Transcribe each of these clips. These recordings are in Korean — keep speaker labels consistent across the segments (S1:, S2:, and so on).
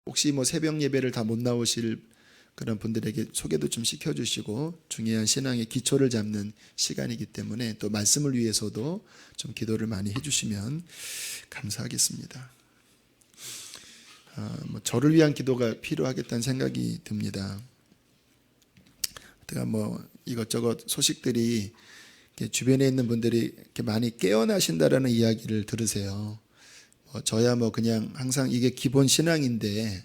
S1: 혹시 뭐 새벽 예배를 다 못 나오실 그런 분들에게 소개도 좀 시켜주시고 중요한 신앙의 기초를 잡는 시간이기 때문에 또 말씀을 위해서도 좀 기도를 많이 해주시면 감사하겠습니다. 뭐 저를 위한 기도가 필요하겠다는 생각이 듭니다. 제가 뭐 이것저것 소식들이 주변에 있는 분들이 이렇게 많이 깨어나신다라는 이야기를 들으세요. 저야 뭐 그냥 항상 이게 기본 신앙인데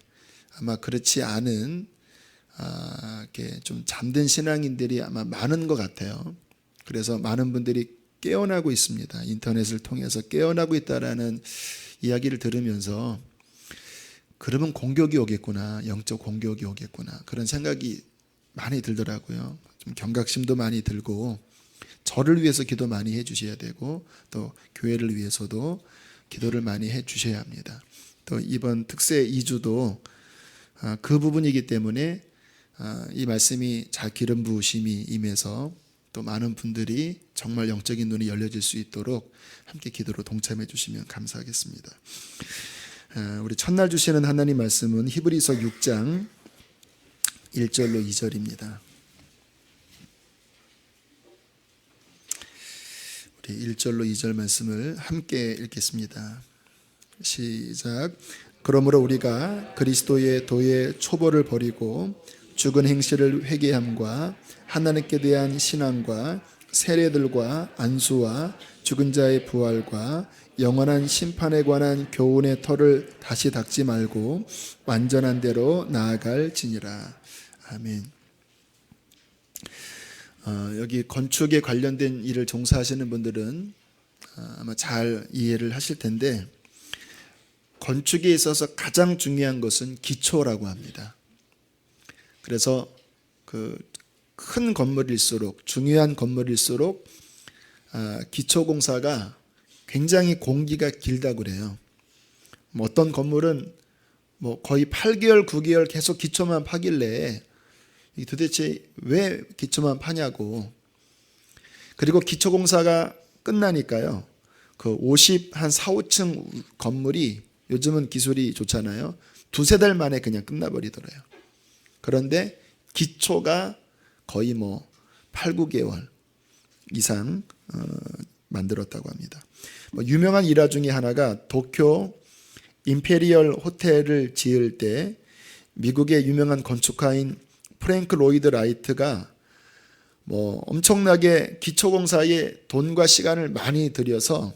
S1: 아마 그렇지 않은 이렇게 좀 잠든 신앙인들이 아마 많은 것 같아요. 그래서 많은 분들이 깨어나고 있습니다. 인터넷을 통해서 깨어나고 있다라는 이야기를 들으면서 그러면 공격이 오겠구나, 영적 공격이 오겠구나 그런 생각이 많이 들더라고요. 좀 경각심도 많이 들고 저를 위해서 기도 많이 해주셔야 되고 또 교회를 위해서도 기도를 많이 해주셔야 합니다. 또 이번 특세 2주도 그 부분이기 때문에 이 말씀이 잘 기름 부으심이 임해서 또 많은 분들이 정말 영적인 눈이 열려질 수 있도록 함께 기도로 동참해 주시면 감사하겠습니다. 우리 첫날 주시는 하나님 말씀은 히브리서 6장 1절로 2절입니다. 우리 1절로 2절 말씀을 함께 읽겠습니다. 시작. 그러므로 우리가 그리스도의 도의 초보를 버리고 죽은 행실을 회개함과 하나님께 대한 신앙과 세례들과 안수와 죽은 자의 부활과 영원한 심판에 관한 교훈의 털을 다시 닦지 말고 완전한 대로 나아갈지니라. 아멘. 여기 건축에 관련된 일을 종사하시는 분들은 아마 잘 이해를 하실 텐데 건축에 있어서 가장 중요한 것은 기초라고 합니다. 그래서 그 큰 건물일수록 중요한 건물일수록 기초 공사가 굉장히 공기가 길다고 그래요. 뭐 어떤 건물은 뭐 거의 8개월, 9개월 계속 기초만 파길래 도대체 왜 기초만 파냐고. 그리고 기초 공사가 끝나니까요. 그 50, 한 4, 5층 건물이 요즘은 기술이 좋잖아요. 두세 달 만에 그냥 끝나버리더래요. 그런데 기초가 거의 뭐 8, 9개월 이상 만들었다고 합니다. 뭐 유명한 일화 중에 하나가 도쿄 임페리얼 호텔을 지을 때 미국의 유명한 건축가인 프랭크 로이드 라이트가 뭐 엄청나게 기초공사에 돈과 시간을 많이 들여서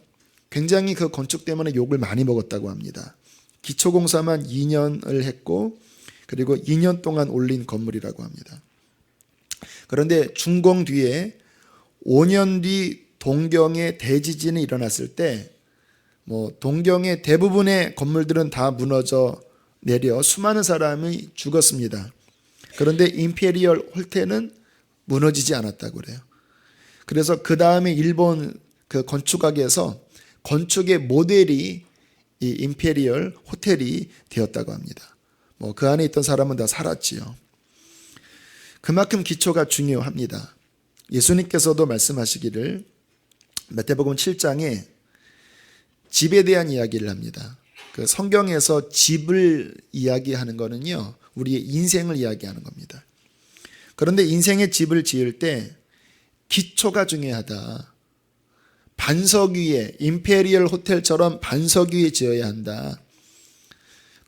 S1: 굉장히 그 건축 때문에 욕을 많이 먹었다고 합니다. 기초공사만 2년을 했고 그리고 2년 동안 올린 건물이라고 합니다. 그런데 준공 뒤에 5년 뒤 동경에 대지진이 일어났을 때 뭐 동경의 대부분의 건물들은 다 무너져 내려 수많은 사람이 죽었습니다. 그런데 임페리얼 호텔은 무너지지 않았다고 그래요. 그래서 그 다음에 일본 그 건축학에서 건축의 모델이 이 임페리얼 호텔이 되었다고 합니다. 뭐 그 안에 있던 사람은 다 살았지요. 그만큼 기초가 중요합니다. 예수님께서도 말씀하시기를 마태복음 7장에 집에 대한 이야기를 합니다. 그 성경에서 집을 이야기하는 거는요, 우리의 인생을 이야기하는 겁니다. 그런데 인생의 집을 지을 때 기초가 중요하다. 반석 위에, 임페리얼 호텔처럼 반석 위에 지어야 한다.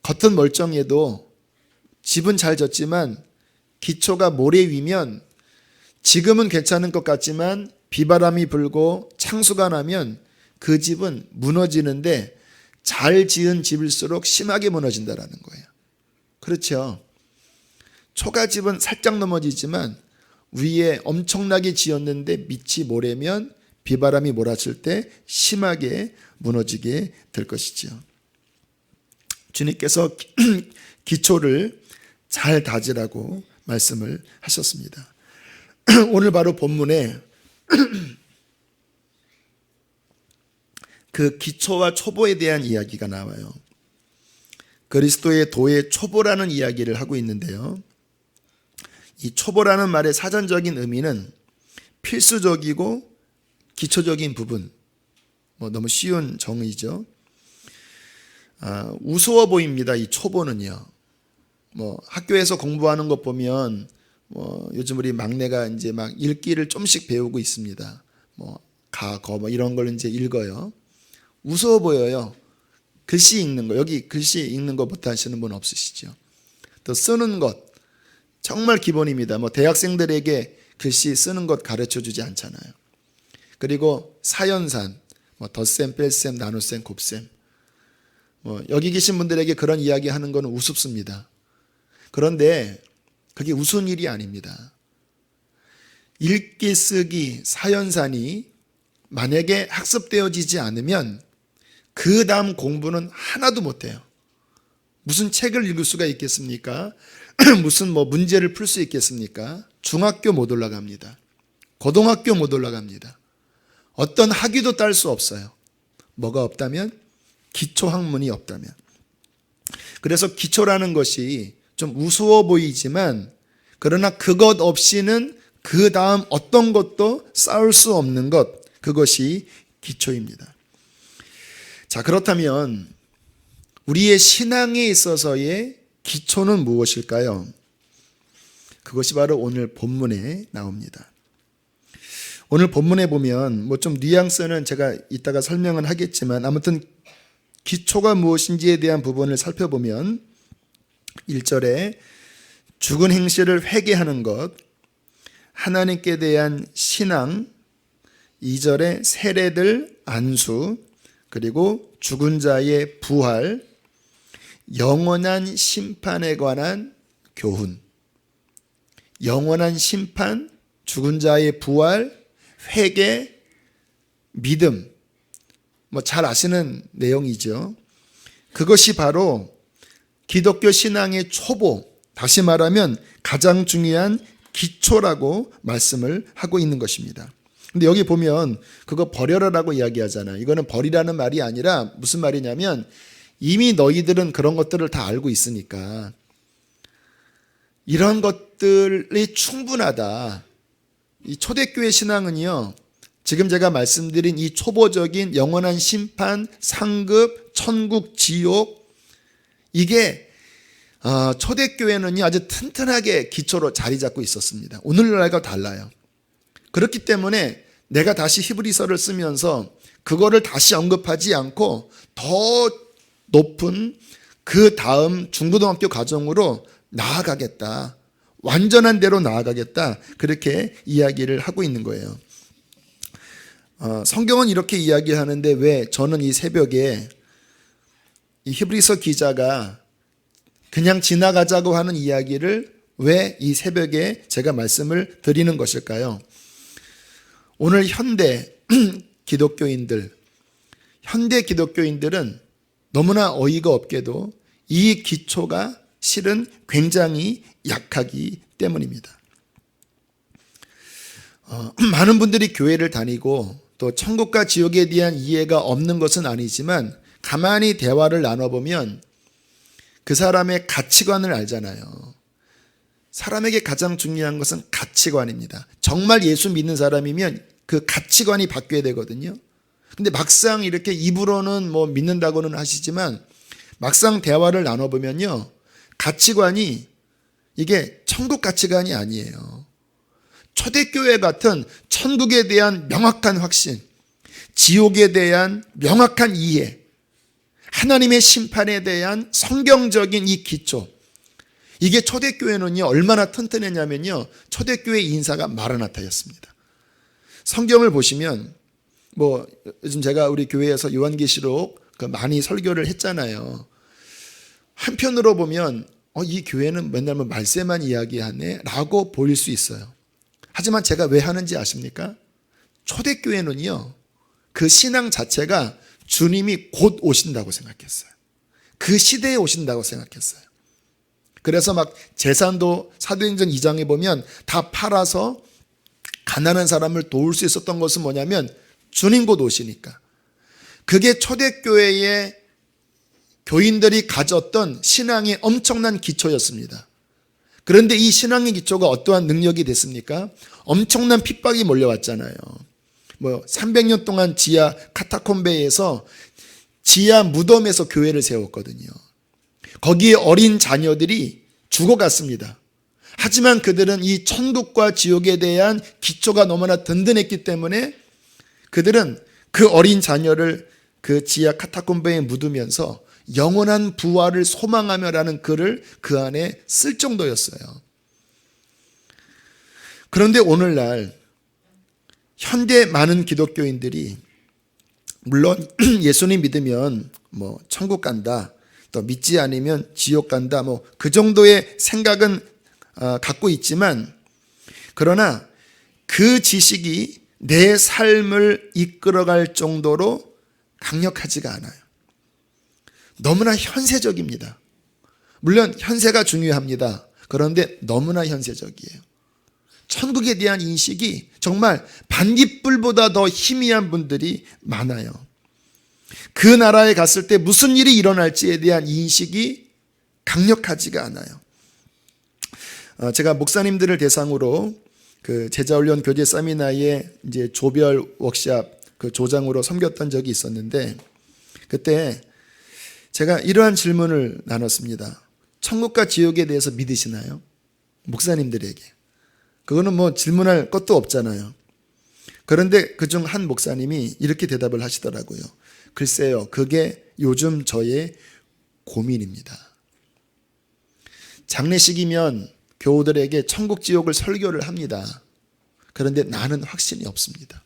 S1: 겉은 멀쩡해도 집은 잘 졌지만 기초가 모래 위면 지금은 괜찮은 것 같지만 비바람이 불고 창수가 나면 그 집은 무너지는데 잘 지은 집일수록 심하게 무너진다라는 거예요. 그렇죠. 초가집은 살짝 넘어지지만 위에 엄청나게 지었는데 밑이 모래면 비바람이 몰아칠 때 심하게 무너지게 될 것이죠. 주님께서 기초를 잘 다지라고 말씀을 하셨습니다. 오늘 바로 본문에 그 기초와 초보에 대한 이야기가 나와요. 그리스도의 도의 초보라는 이야기를 하고 있는데요. 이 초보라는 말의 사전적인 의미는 필수적이고 기초적인 부분, 뭐 너무 쉬운 정의죠. 우스워 보입니다. 이 초보는요. 뭐 학교에서 공부하는 것 보면 뭐 요즘 우리 막내가 이제 막 읽기를 좀씩 배우고 있습니다. 뭐 가, 거 뭐 이런 걸 이제 읽어요. 우스워 보여요. 글씨 읽는 거, 여기 글씨 읽는 거 못하시는 분 없으시죠? 또 쓰는 것 정말 기본입니다. 뭐 대학생들에게 글씨 쓰는 것 가르쳐 주지 않잖아요. 그리고 사연산, 뭐 덧셈, 뺄셈, 나눗셈, 곱셈. 뭐 여기 계신 분들에게 그런 이야기 하는 건 우습습니다. 그런데 그게 우스운 일이 아닙니다. 읽기, 쓰기, 사연산이 만약에 학습되어지지 않으면 그 다음 공부는 하나도 못해요. 무슨 책을 읽을 수가 있겠습니까? 무슨 뭐 문제를 풀 수 있겠습니까? 중학교 못 올라갑니다. 고등학교 못 올라갑니다. 어떤 학위도 딸 수 없어요. 뭐가 없다면? 기초학문이 없다면. 그래서 기초라는 것이 좀 우스워 보이지만 그러나 그것 없이는 그 다음 어떤 것도 쌓을 수 없는 것, 그것이 기초입니다. 자, 그렇다면 우리의 신앙에 있어서의 기초는 무엇일까요? 그것이 바로 오늘 본문에 나옵니다. 오늘 본문에 보면 뭐 좀 뉘앙스는 제가 이따가 설명은 하겠지만 아무튼 기초가 무엇인지에 대한 부분을 살펴보면 1절에 죽은 행실을 회개하는 것, 하나님께 대한 신앙, 2절에 세례들 안수, 그리고 죽은 자의 부활, 영원한 심판에 관한 교훈. 영원한 심판, 죽은 자의 부활, 회개, 믿음. 뭐 잘 아시는 내용이죠. 그것이 바로 기독교 신앙의 초보, 다시 말하면 가장 중요한 기초라고 말씀을 하고 있는 것입니다. 근데 여기 보면 그거 버려라라고 이야기하잖아요. 이거는 버리라는 말이 아니라 무슨 말이냐면 이미 너희들은 그런 것들을 다 알고 있으니까 이런 것들이 충분하다. 이 초대교회 신앙은요, 지금 제가 말씀드린 이 초보적인 영원한 심판, 상급, 천국, 지옥, 이게 초대교회는요 아주 튼튼하게 기초로 자리 잡고 있었습니다. 오늘날과 달라요. 그렇기 때문에 내가 다시 히브리서를 쓰면서 그거를 다시 언급하지 않고 더 높은 그 다음 중고등학교 과정으로 나아가겠다. 완전한 대로 나아가겠다. 그렇게 이야기를 하고 있는 거예요. 성경은 이렇게 이야기하는데 왜 저는 이 새벽에 이 히브리서 기자가 그냥 지나가자고 하는 이야기를 왜 이 새벽에 제가 말씀을 드리는 것일까요? 오늘 현대 기독교인들은 너무나 어이가 없게도 이 기초가 실은 굉장히 약하기 때문입니다. 많은 분들이 교회를 다니고 또 천국과 지옥에 대한 이해가 없는 것은 아니지만 가만히 대화를 나눠보면 그 사람의 가치관을 알잖아요. 사람에게 가장 중요한 것은 가치관입니다. 정말 예수 믿는 사람이면 그 가치관이 바뀌어야 되거든요. 근데 막상 이렇게 입으로는 뭐 믿는다고는 하시지만 막상 대화를 나눠보면요, 가치관이 이게 천국 가치관이 아니에요. 초대교회 같은 천국에 대한 명확한 확신, 지옥에 대한 명확한 이해, 하나님의 심판에 대한 성경적인 이 기초, 이게 초대교회는요 얼마나 튼튼했냐면요, 초대교회 인사가 마라나타였습니다. 성경을 보시면 뭐 요즘 제가 우리 교회에서 요한계시록 많이 설교를 했잖아요. 한편으로 보면 이 교회는 맨날 말세만 이야기하네 라고 보일 수 있어요. 하지만 제가 왜 하는지 아십니까? 초대교회는요 그 신앙 자체가 주님이 곧 오신다고 생각했어요. 그 시대에 오신다고 생각했어요. 그래서 막 재산도 사도행전 2장에 보면 다 팔아서 가난한 사람을 도울 수 있었던 것은 뭐냐면 주님 곧 오시니까. 그게 초대교회의 교인들이 가졌던 신앙의 엄청난 기초였습니다. 그런데 이 신앙의 기초가 어떠한 능력이 됐습니까? 엄청난 핍박이 몰려왔잖아요. 300년 동안 지하 카타콤베에서 지하 무덤에서 교회를 세웠거든요. 거기에 어린 자녀들이 죽어갔습니다. 하지만 그들은 이 천국과 지옥에 대한 기초가 너무나 든든했기 때문에 그들은 그 어린 자녀를 그 지하 카타콤베에 묻으면서 영원한 부활을 소망하며라는 글을 그 안에 쓸 정도였어요. 그런데 오늘날 현대 많은 기독교인들이 물론 예수님 믿으면 뭐 천국 간다, 또 믿지 않으면 지옥 간다, 뭐 그 정도의 생각은 갖고 있지만, 그러나 그 지식이 내 삶을 이끌어갈 정도로 강력하지가 않아요. 너무나 현세적입니다. 물론 현세가 중요합니다. 그런데 너무나 현세적이에요. 천국에 대한 인식이 정말 반딧불보다 더 희미한 분들이 많아요. 그 나라에 갔을 때 무슨 일이 일어날지에 대한 인식이 강력하지가 않아요. 제가 목사님들을 대상으로 그 제자훈련 교제 세미나에 이제 조별 워크샵 그 조장으로 섬겼던 적이 있었는데, 그때 제가 이러한 질문을 나눴습니다. 천국과 지옥에 대해서 믿으시나요? 목사님들에게. 그거는 뭐 질문할 것도 없잖아요. 그런데 그중 한 목사님이 이렇게 대답을 하시더라고요. 글쎄요, 그게 요즘 저의 고민입니다. 장례식이면 교우들에게 천국 지옥을 설교를 합니다. 그런데 나는 확신이 없습니다.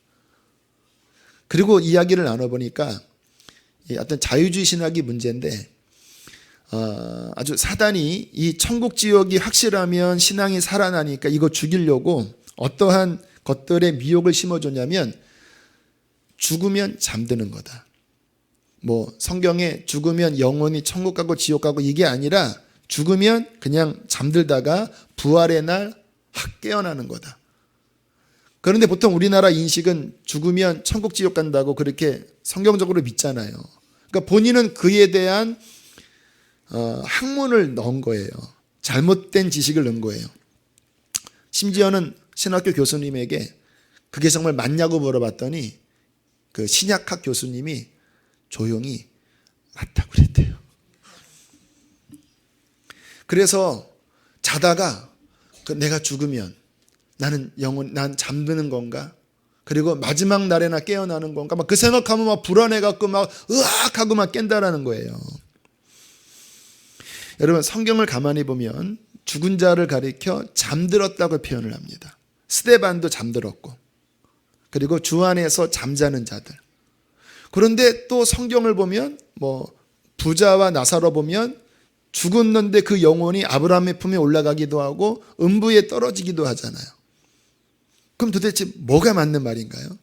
S1: 그리고 이야기를 나눠보니까 어떤 자유주의 신학이 문제인데, 아주 사단이 이 천국 지옥이 확실하면 신앙이 살아나니까 이거 죽이려고 어떠한 것들의 미혹을 심어줬냐면, 죽으면 잠드는 거다. 뭐 성경에 죽으면 영원히 천국 가고 지옥 가고 이게 아니라 죽으면 그냥 잠들다가 부활의 날 확 깨어나는 거다. 그런데 보통 우리나라 인식은 죽으면 천국 지옥 간다고 그렇게 성경적으로 믿잖아요. 그러니까 본인은 그에 대한 학문을 넣은 거예요. 잘못된 지식을 넣은 거예요. 심지어는 신학교 교수님에게 그게 정말 맞냐고 물어봤더니 그 신약학 교수님이 조용히 맞다고 그랬대요. 그래서 자다가 내가 죽으면 난 잠드는 건가? 그리고 마지막 날에나 깨어나는 건가? 막 그 생각하면 막 불안해갖고 막 으악하고 막 깬다라는 거예요. 여러분, 성경을 가만히 보면 죽은 자를 가리켜 잠들었다고 표현을 합니다. 스데반도 잠들었고, 그리고 주 안에서 잠자는 자들. 그런데 또 성경을 보면 뭐 부자와 나사로 보면 죽었는데 그 영혼이 아브라함의 품에 올라가기도 하고 음부에 떨어지기도 하잖아요. 그럼 도대체 뭐가 맞는 말인가요?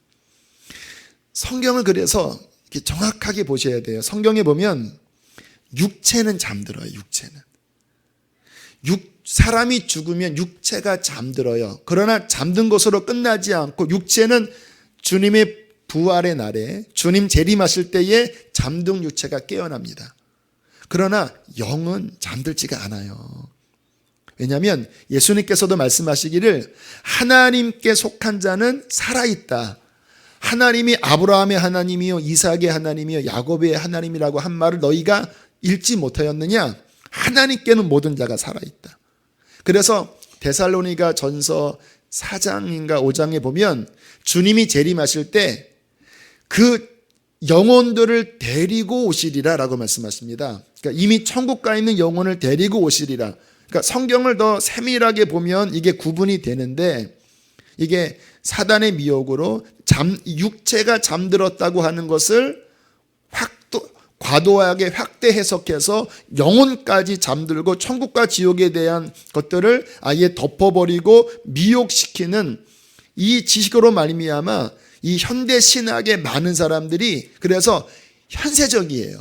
S1: 성경을 그래서 이렇게 정확하게 보셔야 돼요. 성경에 보면 육체는 잠들어요. 사람이 죽으면 육체가 잠들어요. 그러나 잠든 것으로 끝나지 않고 육체는 주님의 부활의 날에 주님 재림하실 때에 잠든 육체가 깨어납니다. 그러나 영은 잠들지가 않아요. 왜냐하면 예수님께서도 말씀하시기를 하나님께 속한 자는 살아있다. 하나님이 아브라함의 하나님이요 이삭의 하나님이요 야곱의 하나님이라고 한 말을 너희가 읽지 못하였느냐? 하나님께는 모든 자가 살아있다. 그래서 데살로니가 전서 4장인가 5장에 보면 주님이 재림하실 때 그 영혼들을 데리고 오시리라 라고 말씀하십니다. 그러니까 이미 천국 가 있는 영혼을 데리고 오시리라. 그러니까 성경을 더 세밀하게 보면 이게 구분이 되는데, 이게 사단의 미혹으로 육체가 잠들었다고 하는 것을 과도하게 확대 해석해서 영혼까지 잠들고 천국과 지옥에 대한 것들을 아예 덮어버리고 미혹시키는 이 지식으로 말미암아 이 현대 신학의 많은 사람들이 그래서 현세적이에요.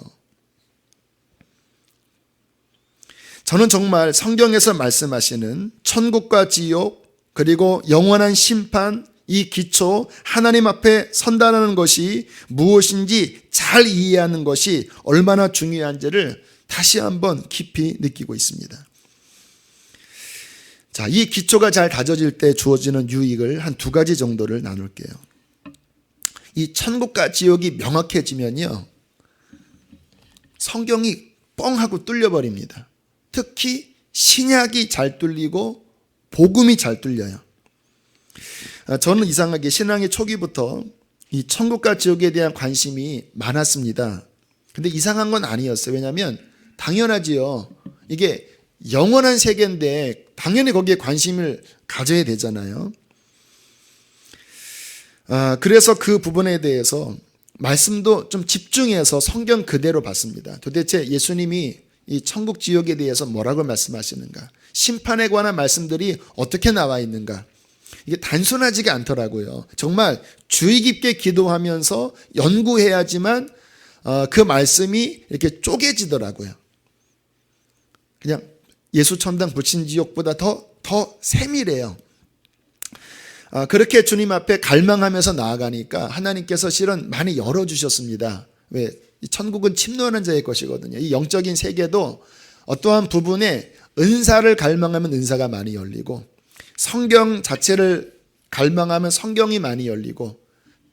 S1: 저는 정말 성경에서 말씀하시는 천국과 지옥 그리고 영원한 심판, 이 기초 하나님 앞에 선다는 것이 무엇인지 잘 이해하는 것이 얼마나 중요한지를 다시 한번 깊이 느끼고 있습니다. 자, 이 기초가 잘 다져질 때 주어지는 유익을 한 두 가지 정도를 나눌게요. 이 천국과 지옥이 명확해지면요, 성경이 뻥하고 뚫려버립니다. 특히 신약이 잘 뚫리고 복음이 잘 뚫려요. 저는 이상하게 신앙의 초기부터 이 천국과 지옥에 대한 관심이 많았습니다. 근데 이상한 건 아니었어요. 왜냐하면 당연하지요. 이게 영원한 세계인데 당연히 거기에 관심을 가져야 되잖아요. 그래서 그 부분에 대해서 말씀도 좀 집중해서 성경 그대로 봤습니다. 도대체 예수님이 이 천국 지옥에 대해서 뭐라고 말씀하시는가? 심판에 관한 말씀들이 어떻게 나와 있는가? 이게 단순하지가 않더라고요. 정말 주의 깊게 기도하면서 연구해야지만 그 말씀이 이렇게 쪼개지더라고요. 그냥 예수천당 불신지옥보다 더 세밀해요. 그렇게 주님 앞에 갈망하면서 나아가니까 하나님께서 실은 많이 열어주셨습니다. 왜? 이 천국은 침노하는 자의 것이거든요. 이 영적인 세계도 어떠한 부분에 은사를 갈망하면 은사가 많이 열리고, 성경 자체를 갈망하면 성경이 많이 열리고,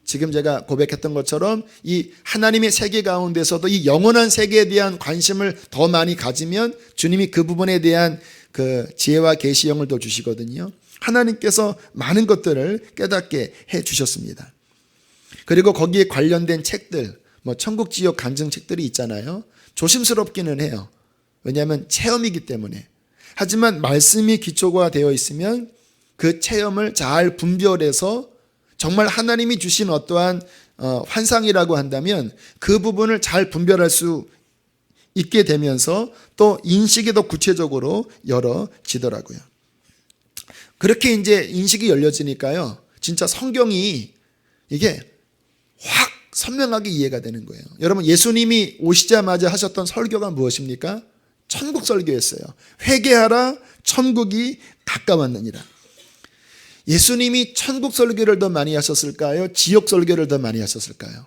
S1: 지금 제가 고백했던 것처럼 이 하나님의 세계 가운데서도 이 영원한 세계에 대한 관심을 더 많이 가지면 주님이 그 부분에 대한 그 지혜와 계시형을 더 주시거든요. 하나님께서 많은 것들을 깨닫게 해 주셨습니다. 그리고 거기에 관련된 책들, 천국 지옥 간증 책들이 있잖아요. 조심스럽기는 해요. 왜냐하면 체험이기 때문에. 하지만 말씀이 기초가 되어 있으면 그 체험을 잘 분별해서 정말 하나님이 주신 어떠한 환상이라고 한다면 그 부분을 잘 분별할 수 있게 되면서 또 인식이 더 구체적으로 열어지더라고요. 그렇게 이제 인식이 열려지니까요, 진짜 성경이 이게 확 선명하게 이해가 되는 거예요. 여러분, 예수님이 오시자마자 하셨던 설교가 무엇입니까? 천국 설교였어요. 회개하라, 천국이 가까웠느니라. 예수님이 천국 설교를 더 많이 하셨을까요? 지옥 설교를 더 많이 하셨을까요?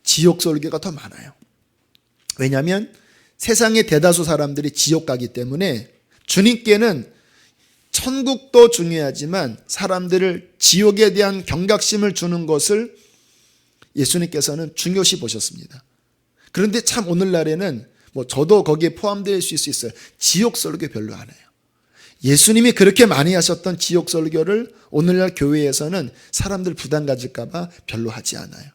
S1: 지옥 설교가 더 많아요. 왜냐하면 세상의 대다수 사람들이 지옥 가기 때문에 주님께는 천국도 중요하지만 사람들을 지옥에 대한 경각심을 주는 것을 예수님께서는 중요시 보셨습니다. 그런데 참 오늘날에는 저도 거기에 포함될 수 있어요. 지옥 설교 별로 안 해요. 예수님이 그렇게 많이 하셨던 지옥 설교를 오늘날 교회에서는 사람들 부담 가질까 봐 별로 하지 않아요.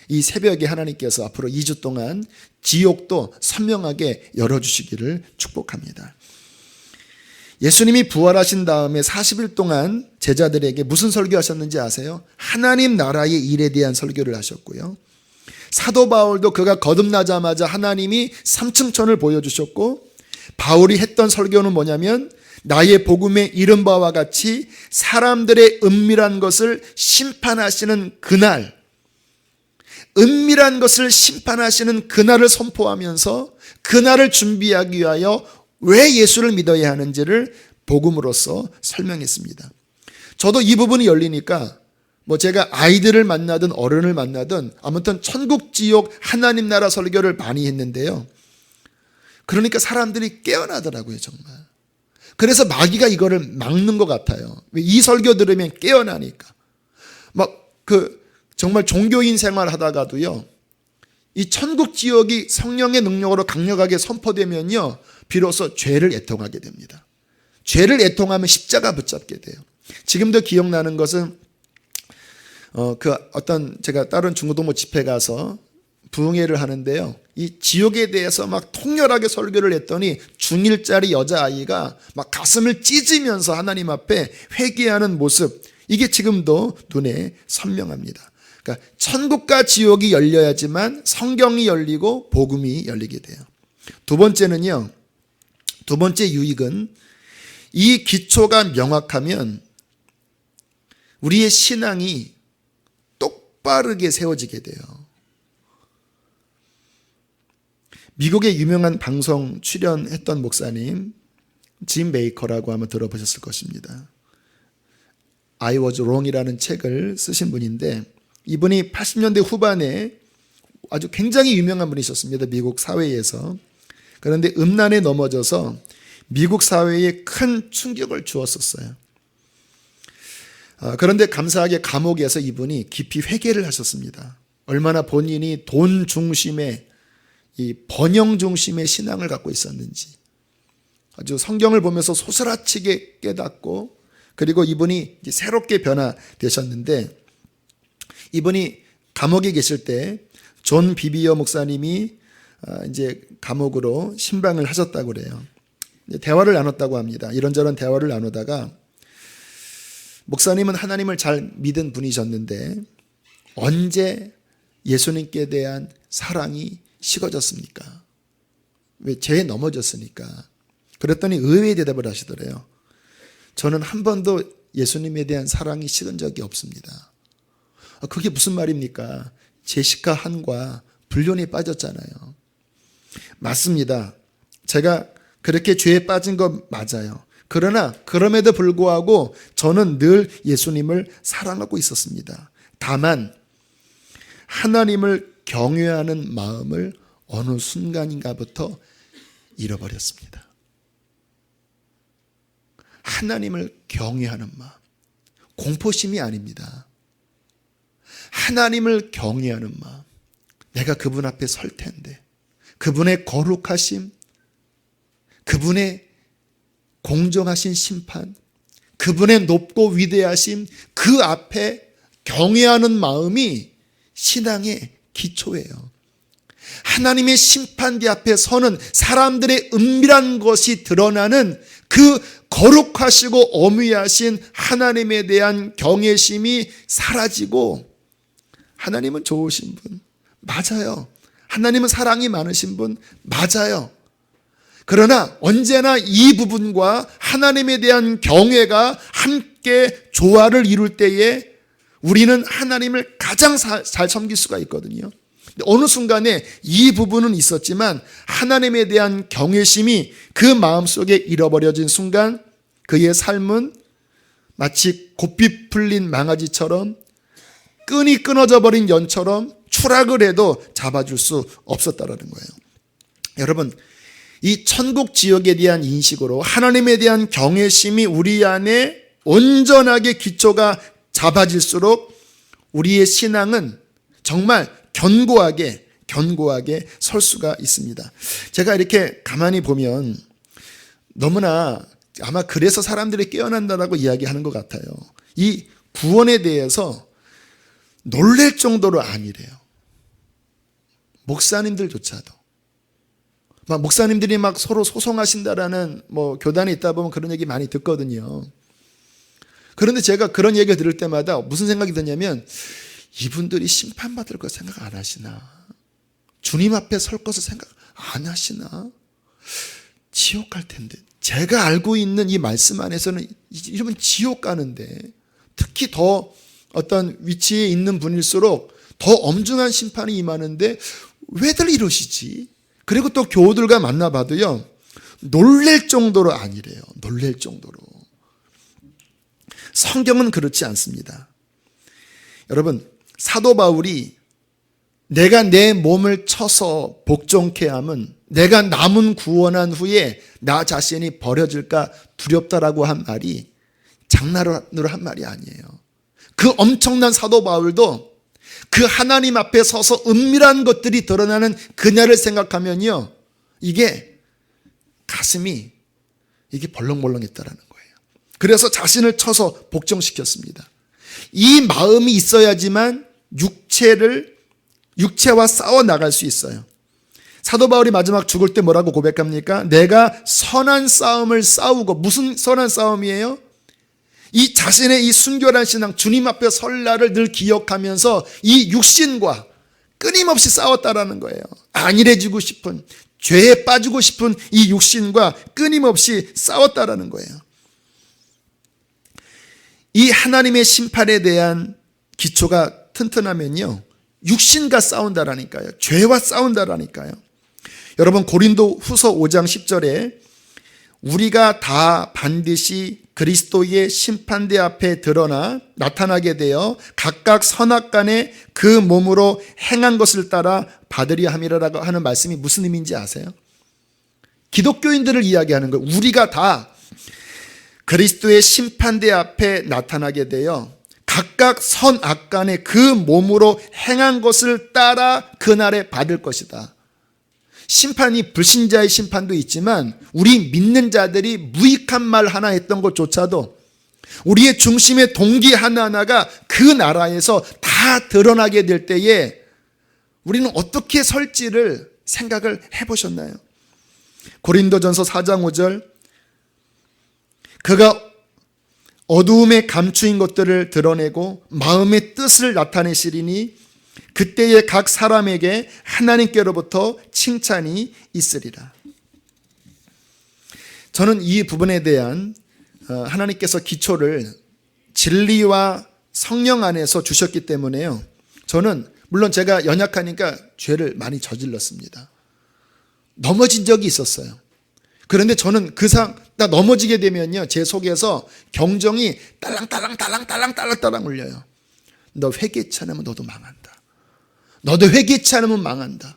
S1: 이 새벽에 하나님께서 앞으로 2주 동안 지옥도 선명하게 열어주시기를 축복합니다. 예수님이 부활하신 다음에 40일 동안 제자들에게 무슨 설교하셨는지 아세요? 하나님 나라의 일에 대한 설교를 하셨고요. 사도 바울도 그가 거듭나자마자 하나님이 삼층천을 보여주셨고, 바울이 했던 설교는 뭐냐면 나의 복음에 이른 바와 같이 사람들의 은밀한 것을 심판하시는 그날, 은밀한 것을 심판하시는 그날을 선포하면서 그날을 준비하기 위하여 왜 예수를 믿어야 하는지를 복음으로써 설명했습니다. 저도 이 부분이 열리니까 제가 아이들을 만나든 어른을 만나든 아무튼 천국 지옥 하나님 나라 설교를 많이 했는데요. 그러니까 사람들이 깨어나더라고요, 정말. 그래서 마귀가 이거를 막는 것 같아요. 이 설교 들으면 깨어나니까. 정말 종교인 생활 하다가도요, 이 천국 지옥이 성령의 능력으로 강력하게 선포되면요, 비로소 죄를 애통하게 됩니다. 죄를 애통하면 십자가 붙잡게 돼요. 지금도 기억나는 것은 제가 다른 중고등부 집회 가서 부흥회를 하는데요, 이 지옥에 대해서 막 통렬하게 설교를 했더니 중1짜리 여자아이가 막 가슴을 찢으면서 하나님 앞에 회개하는 모습, 이게 지금도 눈에 선명합니다. 그러니까 천국과 지옥이 열려야지만 성경이 열리고 복음이 열리게 돼요. 두 번째는요, 두 번째 유익은 이 기초가 명확하면 우리의 신앙이 똑바르게 세워지게 돼요. 미국의 유명한 방송 출연했던 목사님 짐 베이커라고 아마 들어보셨을 것입니다. I was wrong이라는 책을 쓰신 분인데, 이분이 80년대 후반에 아주 굉장히 유명한 분이셨습니다. 미국 사회에서. 그런데 음란에 넘어져서 미국 사회에 큰 충격을 주었었어요. 그런데 감사하게 감옥에서 이분이 깊이 회개를 하셨습니다. 얼마나 본인이 돈 중심의, 이 번영 중심의 신앙을 갖고 있었는지. 아주 성경을 보면서 소스라치게 깨닫고, 그리고 이분이 이제 새롭게 변화되셨는데, 이분이 감옥에 계실 때 존 비비어 목사님이 이제 감옥으로 신방을 하셨다고 그래요. 대화를 나눴다고 합니다. 이런저런 대화를 나누다가 목사님은 하나님을 잘 믿은 분이셨는데 언제 예수님께 대한 사랑이 식어졌습니까? 왜? 죄에 넘어졌으니까. 그랬더니 의외의 대답을 하시더래요. 저는 한 번도 예수님에 대한 사랑이 식은 적이 없습니다. 그게 무슨 말입니까? 제시카 한과 불륜에 빠졌잖아요. 맞습니다. 제가 그렇게 죄에 빠진 거 맞아요. 그러나 그럼에도 불구하고 저는 늘 예수님을 사랑하고 있었습니다. 다만 하나님을 경외하는 마음을 어느 순간인가부터 잃어버렸습니다. 하나님을 경외하는 마음, 공포심이 아닙니다. 하나님을 경외하는 마음, 내가 그분 앞에 설 텐데 그분의 거룩하심, 그분의 공정하신 심판, 그분의 높고 위대하심, 그 앞에 경외하는 마음이 신앙의 기초예요. 하나님의 심판대 앞에 서는 사람들의 은밀한 것이 드러나는 그 거룩하시고 어미하신 하나님에 대한 경외심이 사라지고, 하나님은 좋으신 분 맞아요. 하나님은 사랑이 많으신 분 맞아요. 그러나 언제나 이 부분과 하나님에 대한 경외가 함께 조화를 이룰 때에 우리는 하나님을 가장 잘 섬길 수가 있거든요. 어느 순간에 이 부분은 있었지만 하나님에 대한 경외심이 그 마음속에 잃어버려진 순간 그의 삶은 마치 곱비 풀린 망아지처럼, 끈이 끊어져 버린 연처럼 추락을 해도 잡아줄 수 없었다라는 거예요. 여러분, 이 천국 지역에 대한 인식으로 하나님에 대한 경외심이 우리 안에 온전하게 기초가 잡아질수록 우리의 신앙은 정말 견고하게 설 수가 있습니다. 제가 이렇게 가만히 보면 너무나 아마 그래서 사람들이 깨어난다라고 이야기하는 것 같아요. 이 구원에 대해서 놀랄 정도로 아니래요. 목사님들조차도. 막 목사님들이 막 서로 소송하신다라는 교단에 있다 보면 그런 얘기 많이 듣거든요. 그런데 제가 그런 얘기를 들을 때마다 무슨 생각이 드냐면, 이분들이 심판받을 거 생각 안 하시나? 주님 앞에 설 것을 생각 안 하시나? 지옥 갈 텐데. 제가 알고 있는 이 말씀 안에서는 이러면 지옥 가는데, 특히 더 어떤 위치에 있는 분일수록 더 엄중한 심판이 임하는데 왜들 이러시지? 그리고 또 교우들과 만나봐도요, 놀랄 정도로 아니래요. 놀랄 정도로. 성경은 그렇지 않습니다. 여러분, 사도 바울이 내가 내 몸을 쳐서 복종케 함은 내가 남은 구원한 후에 나 자신이 버려질까 두렵다라고 한 말이 장난으로 한 말이 아니에요. 그 엄청난 사도 바울도 그 하나님 앞에 서서 은밀한 것들이 드러나는 그날을 생각하면요, 이게 가슴이 이게 벌렁벌렁했다라는 거예요. 그래서 자신을 쳐서 복종시켰습니다. 이 마음이 있어야지만 육체와 싸워 나갈 수 있어요. 사도 바울이 마지막 죽을 때 뭐라고 고백합니까? 내가 선한 싸움을 싸우고. 무슨 선한 싸움이에요? 이 자신의 이 순결한 신앙, 주님 앞에 설 날을 늘 기억하면서 이 육신과 끊임없이 싸웠다라는 거예요. 안일해지고 싶은, 죄에 빠지고 싶은 이 육신과 끊임없이 싸웠다라는 거예요. 이 하나님의 심판에 대한 기초가 튼튼하면요, 육신과 싸운다라니까요. 죄와 싸운다라니까요. 여러분, 고린도 후서 5장 10절에 우리가 다 반드시 그리스도의 심판대 앞에 드러나 나타나게 되어 각각 선악간에 그 몸으로 행한 것을 따라 받으려 함이라고 하는 말씀이 무슨 의미인지 아세요? 기독교인들을 이야기하는 거예요. 우리가 다 그리스도의 심판대 앞에 나타나게 되어 각각 선악간에 그 몸으로 행한 것을 따라 그날에 받을 것이다. 심판이 불신자의 심판도 있지만 우리 믿는 자들이 무익한 말 하나 했던 것조차도 우리의 중심의 동기 하나하나가 그 나라에서 다 드러나게 될 때에 우리는 어떻게 설지를 생각을 해보셨나요? 고린도전서 4장 5절, 그가 어두움에 감추인 것들을 드러내고 마음의 뜻을 나타내시리니 그때에 각 사람에게 하나님께로부터 칭찬이 있으리라. 저는 이 부분에 대한 하나님께서 기초를 진리와 성령 안에서 주셨기 때문에요, 저는 물론 제가 연약하니까 죄를 많이 저질렀습니다. 넘어진 적이 있었어요. 그런데 저는 딱 넘어지게 되면요, 제 속에서 경정이 딸랑딸랑 울려요. 너 회개치 않으면 너도 망한다. 너도 회개치 않으면 망한다.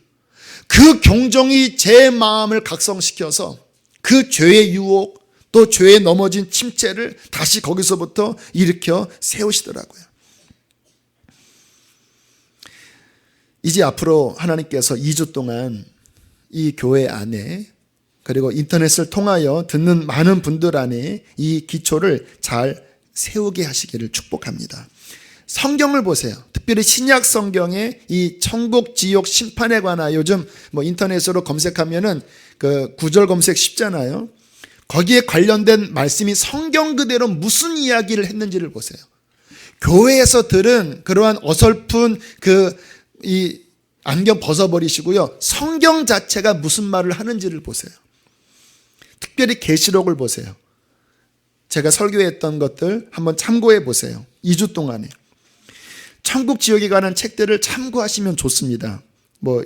S1: 그 경정이 제 마음을 각성시켜서 그 죄의 유혹, 또 죄에 넘어진 침체를 다시 거기서부터 일으켜 세우시더라고요. 이제 앞으로 하나님께서 2주 동안 이 교회 안에, 그리고 인터넷을 통하여 듣는 많은 분들 안에 이 기초를 잘 세우게 하시기를 축복합니다. 성경을 보세요. 특별히 신약 성경의 이 천국, 지옥, 심판에 관한, 요즘 인터넷으로 검색하면은 그 구절 검색 쉽잖아요. 거기에 관련된 말씀이 성경 그대로 무슨 이야기를 했는지를 보세요. 교회에서 들은 그러한 어설픈 이 안경 벗어버리시고요, 성경 자체가 무슨 말을 하는지를 보세요. 특별히 계시록을 보세요. 제가 설교했던 것들 한번 참고해 보세요. 2주 동안에 천국 지옥에 관한 책들을 참고하시면 좋습니다.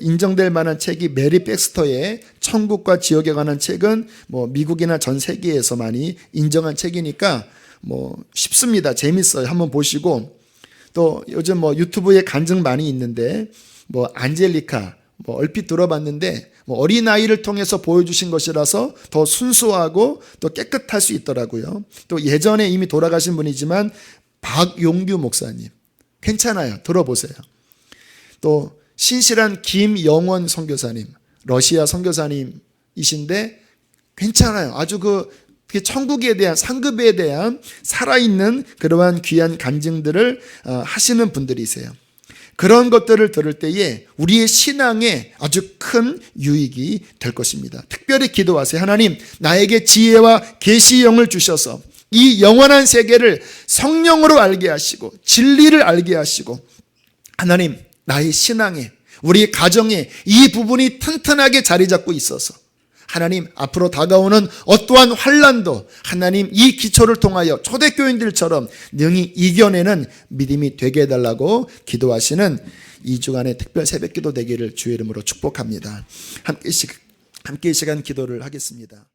S1: 인정될 만한 책이 메리 백스터의 천국과 지옥에 관한 책은 미국이나 전 세계에서 많이 인정한 책이니까 쉽습니다. 재밌어요. 한번 보시고, 또 요즘 유튜브에 간증 많이 있는데 안젤리카 얼핏 들어봤는데 어린아이를 통해서 보여주신 것이라서 더 순수하고 또 깨끗할 수 있더라고요. 또 예전에 이미 돌아가신 분이지만 박용규 목사님 괜찮아요. 들어보세요. 또 신실한 김영원 선교사님, 러시아 선교사님이신데 괜찮아요. 아주 천국에 대한, 상급에 대한 살아있는 그러한 귀한 간증들을 하시는 분들이세요. 그런 것들을 들을 때에 우리의 신앙에 아주 큰 유익이 될 것입니다. 특별히 기도하세요. 하나님, 나에게 지혜와 계시형을 주셔서 이 영원한 세계를 성령으로 알게 하시고 진리를 알게 하시고, 하나님, 나의 신앙에, 우리 가정에 이 부분이 튼튼하게 자리 잡고 있어서 하나님, 앞으로 다가오는 어떠한 환난도 하나님 이 기초를 통하여 초대교인들처럼 능히 이겨내는 믿음이 되게 해달라고 기도하시는 2주간의 특별 새벽기도 되기를 주의 이름으로 축복합니다. 함께 이 시간 기도를 하겠습니다.